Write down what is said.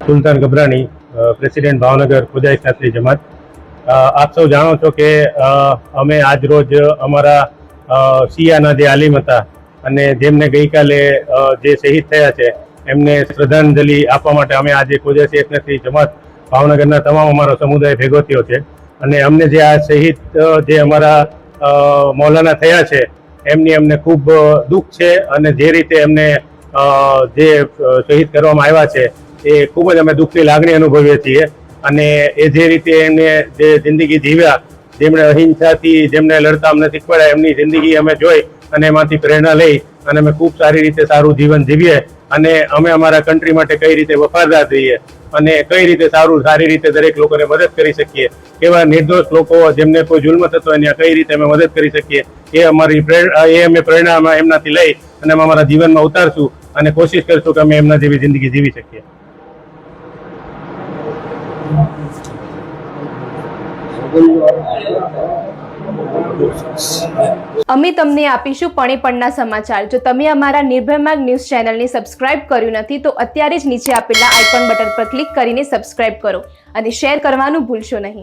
સુલતાન ગબરાણી, president Bhavnagar ખુદાઈ Shastri જમાત. આપ સૌ જાણો છો કે અમે આજ રોજ અમારા શિયાના જે આલિમ હતા અને જેમને ગઈકાલે જે શહીદ થયા છે એમને શ્રદ્ધાંજલિ આપવા માટે અમે આજે ખુદાઈ શાસ્ત્રી જમાત ભાવનગરના તમામ અમારો સમુદાય ભેગો થયો છે. અને અમને જે આ શહીદ જે અમારા મૌલાના થયા છે એમની અમને ખૂબ દુઃખ છે અને જે રીતે એમને જે શહીદ કરવામાં આવ્યા છે એ ખૂબ જ અમે દુઃખની લાગણી અનુભવીએ છીએ. અને એ જે રીતે એમને જે જિંદગી જીવ્યા, જેમણે અહિંસાથી જેમને લડતા અમને શીખવાડ્યા, એમની જિંદગી અમે જોઈ અને એમાંથી પ્રેરણા લઈ અને અમે ખૂબ સારી રીતે સારું જીવન જીવીએ અને અમે અમારા કન્ટ્રી માટે કઈ રીતે વફાદાર રહીએ અને કઈ રીતે સારી રીતે દરેક લોકોને મદદ કરી શકીએ, કેવા નિર્દોષ લોકો જેમને કોઈ જુલ્મ થતો હોય ત્યાં કઈ રીતે અમે મદદ કરી શકીએ, એ અમે પ્રેરણા એમનાથી લઈ અને અમે અમારા જીવનમાં ઉતારશું અને કોશિશ કરશું કે અમે એમના જેવી જિંદગી જીવી શકીએ. અમે તમને આપીશું પણેપણના સમાચાર. જો તમે અમારા નિર્ભય માર્ગ ન્યૂઝ ચેનલને સબસ્ક્રાઇબ કર્યું નથી તો અત્યારે જ નીચે આપેલા આઇકોન બટન પર ક્લિક કરીને સબસ્ક્રાઇબ કરો અને શેર કરવાનું ભૂલશો નહીં.